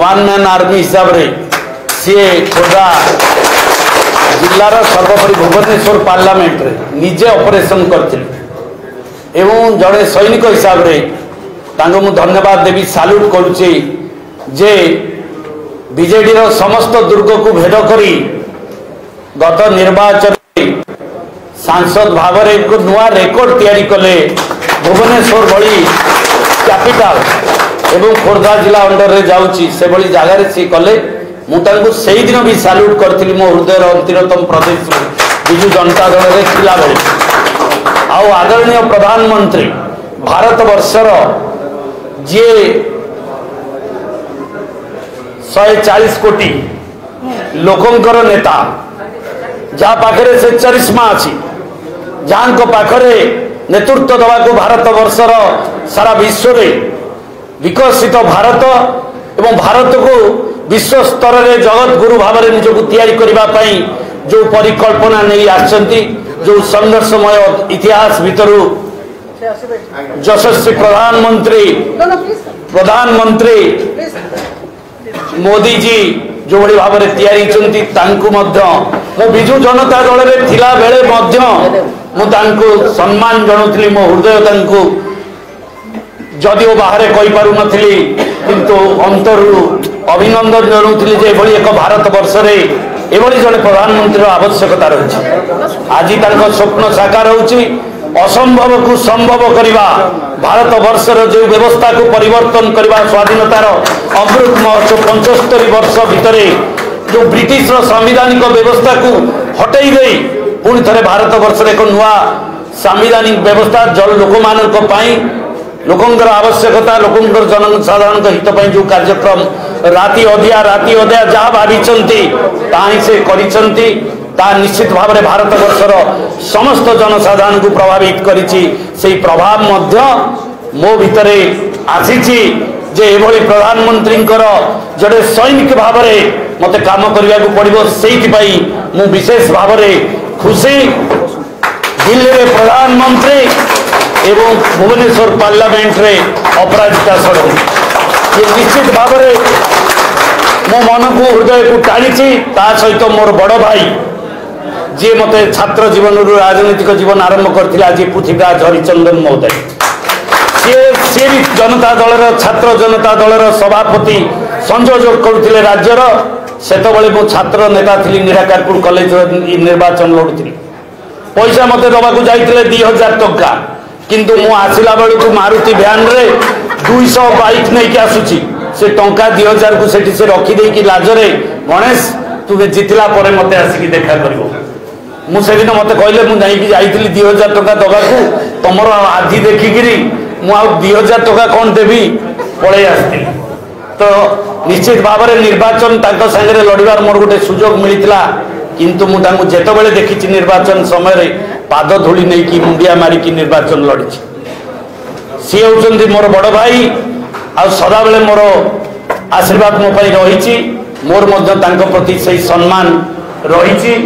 one man army हिसाब रे सी खोर्धा जिलार सर्वोपरि भुवनेश्वर पार्लियामेंट रे निजे ऑपरेशन करथिले एवं जड़े सैनिक हिसाब रे तांको मु धन्यवाद देवी साल्यूट करुचे जे बीजेडी रो समस्त दुर्ग को भेद करी गत निर्वाचन सांसद भाव में एक नुआ रेकर्ड तैयारी कले भुवनेश्वर भली कैपिटल एवं खोर्धा जिला अंडर रे जाउची से भली जगह रे सी कले मुझे से दिन भी साल्यूट करी मो हृदय अंतिरतम प्रदेश विजु जनता दल रे थिला बेले आउ आदरणीय प्रधानमंत्री भारत वर्षर जे 140 कोटी लोकंकर नेता जहाँ पाखरे से चरिश्मा अच्छी जहाँ पाखरे नेतृत्व दवा को भारत वर्षर सारा विश्व में विकसित भारत एवं भारत को विश्व स्तर में जगत गुरु भाव में निजक तैयारी करने जो परिकल्पना नहीं आसछंती जो संघर्षमय इतिहास भितर यशस्वी प्रधानमंत्री मोदी जी जो भली भाव में तैयारी मो विजु जनता दल में थिला बेले सम्मान जनाऊली मो हृदय जदिओ बाहर कही पारु नथिली किंतु अंतरु अभिनंदन जनाऊली जे एभली एक भारत वर्ष रे एभली जने प्रधानमंत्री आवश्यकता रही आज स्वप्न साकार होची असंभव को संभव करवा भारत वर्षर जो व्यवस्था को परिवर्तन करवा स्वाधीनतार अमृत महोत्सव 75 वर्ष भितर जो ब्रिटिश संवैधानिक व्यवस्था को हटई दे पुणी थे भारत वर्ष एक नुआ संवैधानिक व्यवस्था जल लोकंर आवश्यकता लोकंर जनसाधारण हित जो कार्यक्रम राति अधिया जहाँ भावी से करिसंती ता निश्चित भाव में भारत वर्षर समस्त जनसाधारण को प्रभावित करिछि से प्रभाव मध्य मो भितरे आसीछि जे एभली प्रधानमंत्री जड़े सैनिक भाव में मते काम करने को पड़ो से मु विशेष भाव में खुशी दिल्ली में प्रधानमंत्री एवं भुवनेश्वर पार्लियामेंट रे अपराजिता षडंगी ये निश्चित भाव में मो मन को हृदय को टाणी सहित मोर बड़ भाई जी मते छात्र जीवन राजनीतिक जीवन आरंभ करते आज पृथ्वीराज हरिचंदन महोदय सी भी जनता दल छात्र जनता दल सभापति संयोजक करते राज्यर सेतबले मो छात्र नेता थी निराकारपुर कॉलेज निर्वाचन लड़ुली पैसा मत दवाक जाते 2000 टंका किंतु मु आसला बेलू को मारुति भ्यान रे 200 बाइक नहीं आसुची से टंका 2000 को से रखीदे लाजरे गणेश तुम्हें जितला मत आसिक देखा कर मुझे मत कहले मुझे 2000 टंका दवाकू तुमर आधि देखिकी मुझे 2000 टंका कौन देवी पलि आसती तो निश्चित भाव में निर्वाचन सागर लड़ार मोर गोटे सुजोग मिलता किंतु मुझे जितेबाला देखी निर्वाचन समय पाद धूली नहीं कि मुंडिया मारिकी निर्वाचन लड़ी सी होती मोर बड़ भाई आ सदा बेले मोर आशीर्वाद मो रही मोर प्रति से सम्मान रही